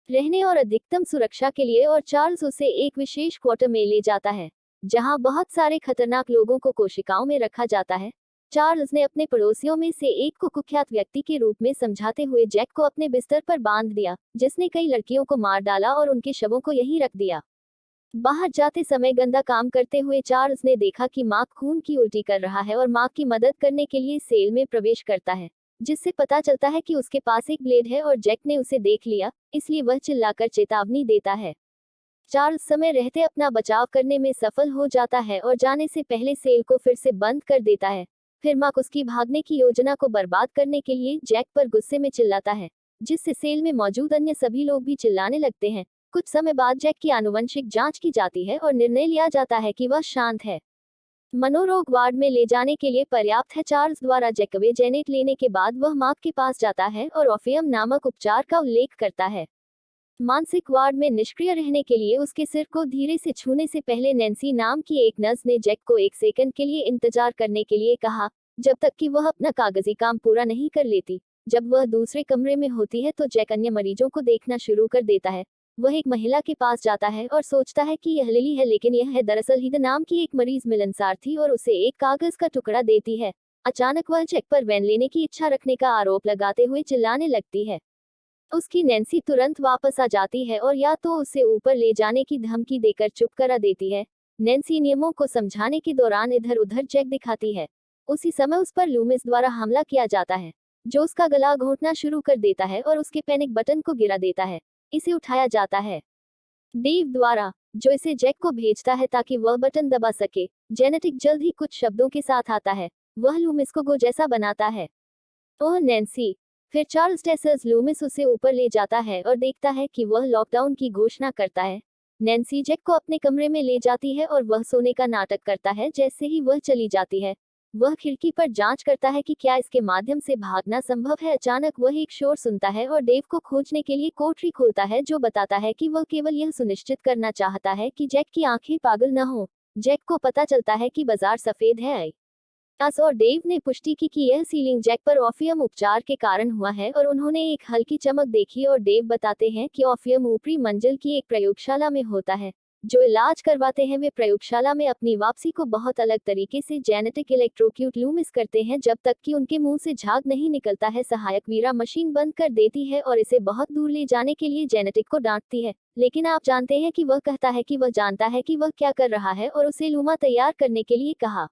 रहने और अधिकतम सुरक्षा के लिए, और चार्ल्स उसे एक विशेष क्वार्टर में ले जाता है जहां बहुत सारे खतरनाक लोगों को कोशिकाओं में रखा जाता है। चार्ल्स ने अपने पड़ोसियों में से एक को कुख्यात व्यक्ति के रूप में समझाते हुए जैक को अपने बिस्तर पर बांध दिया, जिसने कई लड़कियों को मार डाला और उनके शवों को यहीं रख दिया। बाहर जाते समय गंदा काम करते हुए चार्ल्स ने देखा कि मार्क खून की उल्टी कर रहा है और मार्क की मदद करने के लिए सेल में प्रवेश करता है, जिससे पता चलता है कि उसके पास एक ब्लेड है और जैक ने उसे देख लिया, इसलिए वह चिल्लाकर चेतावनी देता है। चार्ल्स समय रहते अपना बचाव करने में सफल हो जाता है और जाने से पहले सेल को फिर से बंद कर देता है। फिर मार्क उसकी भागने की योजना को बर्बाद करने के लिए जैक पर गुस्से में चिल्लाता है, जिससे सेल में मौजूद अन्य सभी लोग भी चिल्लाने लगते हैं। कुछ समय बाद जैक की आनुवंशिक जांच की जाती है और निर्णय लिया जाता है कि वह शांत है। मनोरोग वार्ड में ले जाने के लिए पर्याप्त है। चार्ल्स द्वारा जैकवे जेनेट लेने के बाद वह मार्क के पास जाता है और ऑफियम नामक उपचार का उल्लेख करता है। मानसिक वार्ड में निष्क्रिय रहने के लिए उसके सिर को धीरे से छूने से पहले नैन्सी नाम की एक नर्स ने जैक को 1 सेकंड के लिए इंतजार करने के लिए कहा, जब तक कि वह अपना कागजी काम पूरा नहीं कर लेती। जब वह दूसरे कमरे में होती है तो जैक अन्य मरीजों को देखना शुरू कर देता है। वह एक महिला के पास जाता है और सोचता है कि यह लिली है, लेकिन यह है दरअसल हिद नाम की एक मरीज मिलनसार थी और उसे एक कागज का टुकड़ा देती है। अचानक वह जैक पर वैन लेने की इच्छा रखने का आरोप लगाते हुए चिल्लाने लगती है। उसकी नैन्सी तुरंत वापस आ जाती है और या तो उसे ऊपर ले जाने की धमकी देकर चुप करा देती है। नैन्सी नियमों को समझाने के दौरान इधर उधर जैक दिखाती है। उसी समय उस पर लूमिस द्वारा हमला किया जाता है, जो उसका गला घोंटना शुरू कर देता है और उसके पैनिक बटन को गिरा देता है। इसे उठाया जाता है डेव द्वारा, जो इसे जैक को भेजता है ताकि वह बटन दबा सके। जेनेटिक जल्द ही कुछ शब्दों के साथ आता है। वह लूमिस को गो जैसा बनाता है। ओह नैन्सी। फिर चार्ल्स टेसर्स लूमिस उसे ऊपर ले जाता है और देखता है कि वह लॉकडाउन की घोषणा करता है। नैन्सी जैक को अपने कमरे में ले जाती है और वह सोने का नाटक करता है। जैसे ही वह चली जाती है, वह खिड़की पर जांच करता है कि क्या इसके माध्यम से भागना संभव है। अचानक वह एक शोर सुनता है और डेव को खोजने के लिए कोठरी खोलता है, जो बताता है कि वह केवल यह सुनिश्चित करना चाहता है कि जैक की आंखें पागल न हो। जैक को पता चलता है कि बाजार सफेद है। टस और डेव ने पुष्टि की कि यह सीलिंग जैक पर ऑफियम उपचार के कारण हुआ है और उन्होंने एक हल्की चमक देखी और डेव बताते हैं कि ऑफियम ऊपरी मंजिल की एक प्रयोगशाला में होता है। जो इलाज करवाते हैं वे प्रयोगशाला में अपनी वापसी को बहुत अलग तरीके से जेनेटिक इलेक्ट्रोक्यूट लूमिस करते हैं, जब तक कि उनके मुंह से झाग नहीं निकलता है। सहायक वीरा मशीन बंद कर देती है और इसे बहुत दूर ले जाने के लिए जेनेटिक को डांटती है, लेकिन आप जानते हैं कि वह कहता है कि वह जानता है कि वह क्या कर रहा है और उसे लूमा तैयार करने के लिए कहा।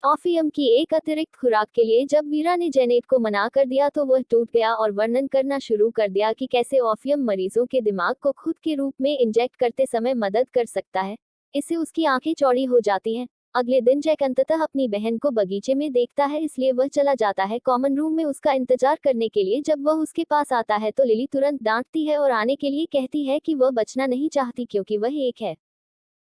ऑफियम की एक अतिरिक्त खुराक के लिए जब वीरा ने जेनेट को मना कर दिया तो वह टूट गया और वर्णन करना शुरू कर दिया कि कैसे ऑफियम मरीजों के दिमाग को खुद के रूप में इंजेक्ट करते समय मदद कर सकता है। इससे उसकी आंखें चौड़ी हो जाती हैं। अगले दिन जैक अंततः अपनी बहन को बगीचे में देखता है, इसलिए वह चला जाता है कॉमन रूम में उसका इंतजार करने के लिए। जब वह उसके पास आता है तो लिली तुरंत डांटती है और आने के लिए कहती है कि वह बचना नहीं चाहती क्योंकि वह एक है।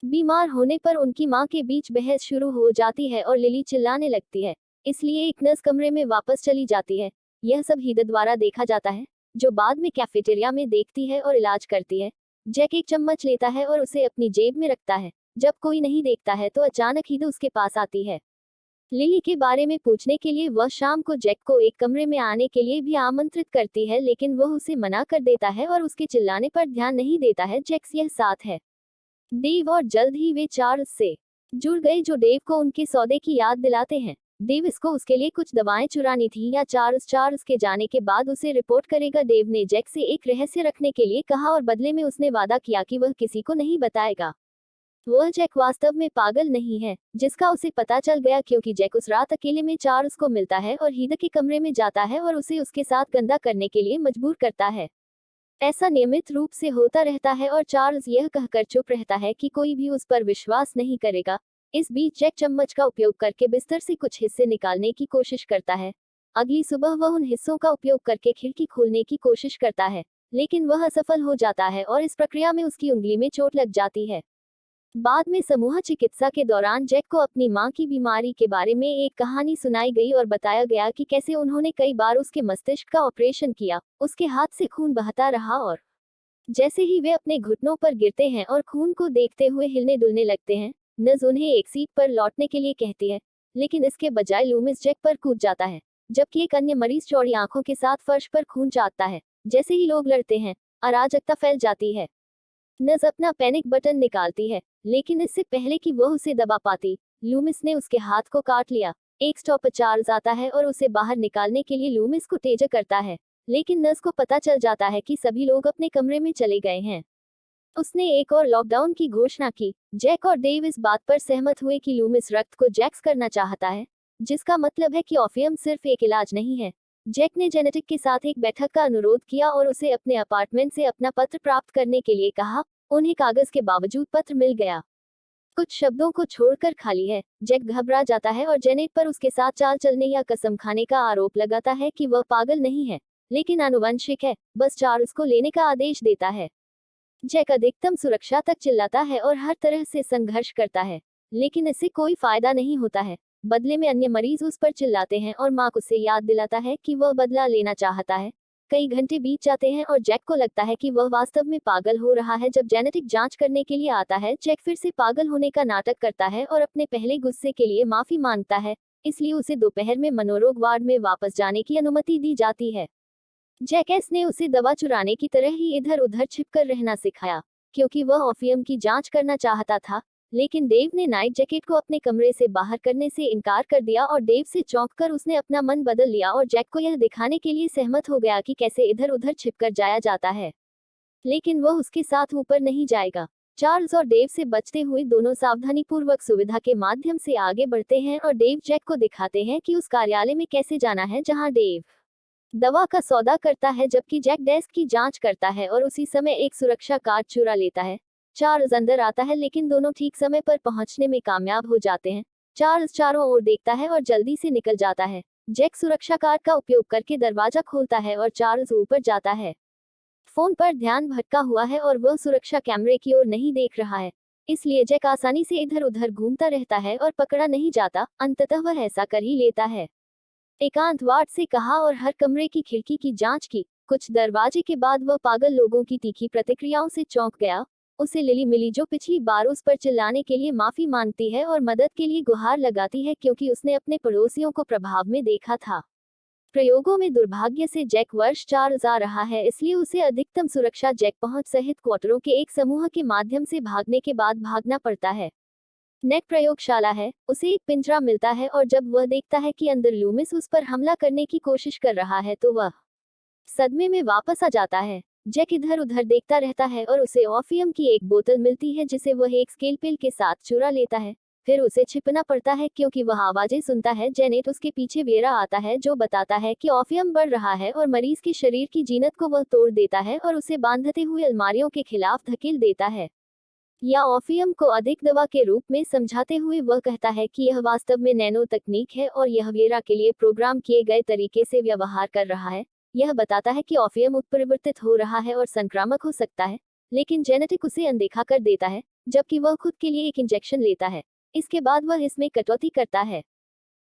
बीमार होने पर उनकी मां के बीच बहस शुरू हो जाती है और लिली चिल्लाने लगती है, इसलिए एक नर्स कमरे में वापस चली जाती है। यह सब हीदर द्वारा देखा जाता है, जो बाद में कैफेटेरिया में देखती है और इलाज करती है। जैक एक चम्मच लेता है और उसे अपनी जेब में रखता है। जब कोई नहीं देखता है तो अचानक हीदर उसके पास आती है लिली के बारे में पूछने के लिए। वह शाम को जैक को एक कमरे में आने के लिए भी आमंत्रित करती है, लेकिन वह उसे मना कर देता है और उसके चिल्लाने पर ध्यान नहीं देता है। जैक्स यह साथ है डेव और जल्द ही वे चार्ल्स से जुड़ गए, जो डेव को उनके सौदे की याद दिलाते हैं। डेव इसको उसके लिए कुछ दवाएं चुरानी थी या चार्ल्स के जाने के बाद उसे रिपोर्ट करेगा। डेव ने जैक से एक रहस्य रखने के लिए कहा और बदले में उसने वादा किया कि वह किसी को नहीं बताएगा। वह जैक वास्तव में पागल नहीं है, जिसका उसे पता चल गया क्योंकि जैक उस रात अकेले में चार्ल्स को मिलता है और हीदर के कमरे में जाता है और उसे उसके साथ गंदा करने के लिए मजबूर करता है। ऐसा नियमित रूप से होता रहता है और चार्ल्स यह कहकर चुप रहता है कि कोई भी उस पर विश्वास नहीं करेगा। इस बीच जैक चम्मच का उपयोग करके बिस्तर से कुछ हिस्से निकालने की कोशिश करता है। अगली सुबह वह उन हिस्सों का उपयोग करके खिड़की खोलने की कोशिश करता है, लेकिन वह असफल हो जाता है और इस प्रक्रिया में उसकी उंगली में चोट लग जाती है। बाद में समूह चिकित्सा के दौरान जैक को अपनी मां की बीमारी के बारे में एक कहानी सुनाई गई और बताया गया कि कैसे उन्होंने कई बार उसके मस्तिष्क का ऑपरेशन किया। उसके हाथ से खून बहता रहा और जैसे ही वे अपने घुटनों पर गिरते हैं और खून को देखते हुए हिलने डुलने लगते हैं, नर्स उन्हें एक सीट पर लौटने के लिए कहती है, लेकिन इसके बजाय लूमिस जैक पर कूद जाता है, जबकि एक अन्य मरीज चौड़ी आंखों के साथ फर्श पर खून चाटता है। जैसे ही लोग लड़ते हैं, अराजकता फैल जाती है। नज अपना पैनिक बटन निकालती है, लेकिन इससे पहले कि वह उसे दबा पाती, लूमिस ने उसके हाथ को काट लिया। एक स्टॉप पर चार्ल्स आता है और उसे बाहर निकालने के लिए लूमिस को टेजर करता है, लेकिन नज को पता चल जाता है कि सभी लोग अपने कमरे में चले गए हैं। उसने एक और लॉकडाउन की घोषणा की। जैक और डेव इस बात पर सहमत हुए कि लूमिस रक्त को जैक्स करना चाहता है, जिसका मतलब है कि ओपियम सिर्फ एक इलाज नहीं है। जैक ने जेनेटिक के साथ एक बैठक का अनुरोध किया और उसे अपने अपार्टमेंट से अपना पत्र प्राप्त करने के लिए कहा। उन्हें कागज के बावजूद पत्र मिल गया, कुछ शब्दों को छोड़कर खाली है। जैक घबरा जाता है और जेनेट पर उसके साथ चाल चलने या कसम खाने का आरोप लगाता है कि वह पागल नहीं है, लेकिन आनुवंशिक है, बस चार्ल्स को लेने का आदेश देता है। जैक अधिकतम सुरक्षा तक चिल्लाता है और हर तरह से संघर्ष करता है, लेकिन इससे कोई फायदा नहीं होता है। बदले में अन्य मरीज उस पर चिल्लाते हैं और मार्क उसे याद दिलाता है कि वह बदला लेना चाहता है। कई घंटे बीत जाते हैं और जैक को लगता है कि वह वास्तव में पागल हो रहा है। जब जेनेटिक जांच करने के लिए आता है, जैक फिर से पागल होने का नाटक करता है और अपने पहले गुस्से के लिए माफी मांगता है, इसलिए उसे दोपहर में मनोरोग वार्ड में वापस जाने की अनुमति दी जाती है। जैकेस ने उसे दवा चुराने की तरह ही इधर उधर छिपकर रहना सिखाया, क्योंकि वह ओपियम की जांच करना चाहता था। लेकिन डेव ने नाइट जैकेट को अपने कमरे से बाहर करने से इनकार कर दिया और डेव से चौंककर उसने अपना मन बदल लिया और जैक को यह दिखाने के लिए सहमत हो गया कि कैसे इधर उधर छिपकर जाया जाता है। लेकिन वह उसके साथ ऊपर नहीं जाएगा। चार्ल्स और डेव से बचते हुए दोनों सावधानीपूर्वक सुविधा के माध्यम से आगे बढ़ते हैं और डेव जैक को दिखाते हैं कि उस कार्यालय में कैसे जाना है जहां डेव दवा का सौदा करता है, जबकि जैक डेस्क की जांच करता है और उसी समय एक सुरक्षा कार्ड चुरा लेता है। चार्ल्स अंदर आता है, लेकिन दोनों ठीक समय पर पहुंचने में कामयाब हो जाते हैं। चार्ल्स चारों ओर देखता है और जल्दी से निकल जाता है। जैक सुरक्षा कार्ड का उपयोग करके दरवाजा खोलता है और चार्ल्स ऊपर जाता है। फोन पर ध्यान भटका हुआ है और वह सुरक्षा कैमरे की ओर नहीं देख रहा है, इसलिए जैक आसानी से इधर उधर घूमता रहता है और पकड़ा नहीं जाता। अंततः वह ऐसा कर ही लेता है। एकांत वार्ड से कहा और हर कमरे की खिड़की की जांच की। कुछ दरवाजे के बाद वह पागल लोगों की तीखी प्रतिक्रियाओं से चौंक गया। उसे लिली मिली, जो पिछली बार उस पर चिल्लाने के लिए माफी मांगती है और मदद के लिए गुहार लगाती है, क्योंकि उसने अपने पड़ोसियों को प्रभाव में देखा था। प्रयोगों में दुर्भाग्य से जैक वर्ष 4 आ रहा है, इसलिए उसे अधिकतम सुरक्षा जैक पहुंच सहित क्वार्टरों के एक समूह के माध्यम से भागने के बाद भागना पड़ता है। नेट प्रयोगशाला है। उसे एक पिंजरा मिलता है और जब वह देखता है कि अंदर लूमिस उस पर हमला करने की कोशिश कर रहा है, तो वह सदमे में वापस आ जाता है। जैक इधर उधर देखता रहता है और उसे ओपियम की एक बोतल मिलती है, जिसे वह एक स्केलपेल के साथ चुरा लेता है। फिर उसे छिपना पड़ता है क्योंकि वह आवाजें सुनता है। जेनेट उसके पीछे वेरा आता है, जो बताता है कि ओपियम बढ़ रहा है और मरीज के शरीर की जीनत को वह तोड़ देता है और उसे बांधते हुए अलमारियों के खिलाफ धकेल देता है। या ओपियम को अधिक दवा के रूप में समझाते हुए वह कहता है कि यह वास्तव में नैनो तकनीक है और यह वेरा के लिए प्रोग्राम किए गए तरीके से व्यवहार कर रहा है। यह बताता है कि ओपियम उत्परिवर्तित हो रहा है और संक्रामक हो सकता है, लेकिन जेनेटिक उसे अनदेखा कर देता है, जबकि वह खुद के लिए एक इंजेक्शन लेता है। इसके बाद वह इसमें कटौती करता है।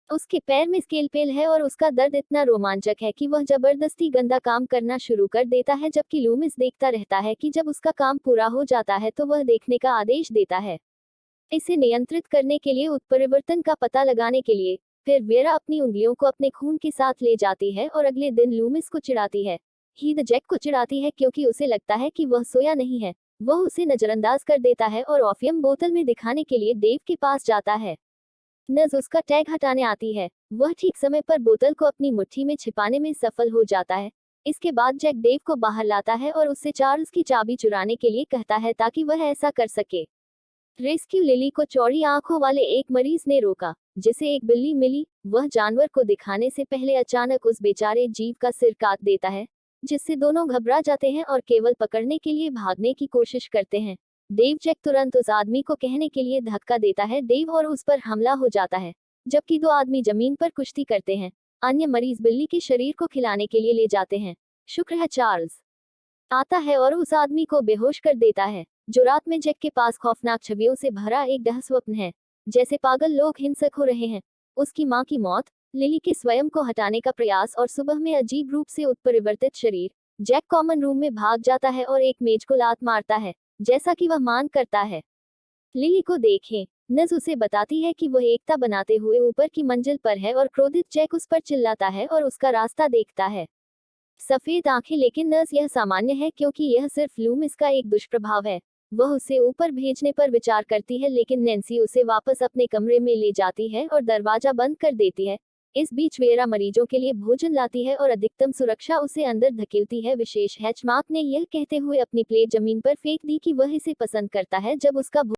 उसके पैर में स्केलपेल है और उसका दर्द इतना रोमांचक है कि वह जबरदस्ती गंदा काम करना शुरू कर देता है, जबकि लूमिस देखता रहता है कि जब उसका काम पूरा हो जाता है तो वह देखने का आदेश देता है। इसे नियंत्रित करने के लिए, उत्परिवर्तन का पता लगाने के लिए, फिर वेरा अपनी उंगलियों को अपने खून के साथ ले जाती है और अगले दिन लूमिस को चिढ़ाती है। हीद जैक को चिढ़ाती है क्योंकि उसे लगता है कि वह सोया नहीं है। वह उसे नजरअंदाज कर देता है और ओपियम बोतल में दिखाने के लिए डेव के पास जाता है। नज उसका टैग हटाने आती है। वह ठीक समय पर बोतल को अपनी मुट्ठी में छिपाने में सफल हो जाता है। इसके बाद जैक डेव को बाहर लाता है और उससे चार्ल्स की चाबी चुराने के लिए कहता है ताकि वह ऐसा कर सके। रेस्क्यू लिली को चौड़ी आंखों वाले एक मरीज ने रोका, जिसे एक बिल्ली मिली। वह जानवर को दिखाने से पहले अचानक उस बेचारे जीव का सिर काट देता है, जिससे दोनों घबरा जाते हैं और केवल पकड़ने के लिए भागने की कोशिश करते हैं। डेव जैक तुरंत उस आदमी को कहने के लिए धक्का देता है डेव और उस पर हमला हो जाता है, जबकि दो आदमी जमीन पर कुश्ती करते हैं। अन्य मरीज बिल्ली के शरीर को खिलाने के लिए ले जाते हैं। शुक्र है चार्ल्स आता है और उस आदमी को बेहोश कर देता है, जो रात में जैक के पास खौफनाक छवियों से भरा एक डहस्वप्न है, जैसे पागल लोग हिंसक हो रहे हैं। उसकी मां की मौत, लिली के स्वयं को हटाने का प्रयास और सुबह में अजीब रूप से उत्परिवर्तित शरीर। जैक कॉमन रूम में भाग जाता है और एक मेज को लात मारता है, जैसा कि वह मान करता है। लिली को देखें। नज उसे बताती है कि वह एकता बनाते हुए ऊपर की मंजिल पर है और क्रोधित जैक उस पर चिल्लाता है और उसका रास्ता देखता है। सफेद आंखें, लेकिन नर्स यह सामान्य है क्योंकि यह सिर्फ लूमिस का एक दुष्प्रभाव है। वह उसे ऊपर भेजने पर विचार करती है, लेकिन नैन्सी उसे वापस अपने कमरे में ले जाती है और दरवाजा बंद कर देती है। इस बीच वेरा मरीजों के लिए भोजन लाती है और अधिकतम सुरक्षा उसे अंदर धकेलती है। विशेष हैचमार्क ने यह कहते हुए अपनी प्लेट जमीन पर फेंक दी कि वह इसे पसंद करता है जब उसका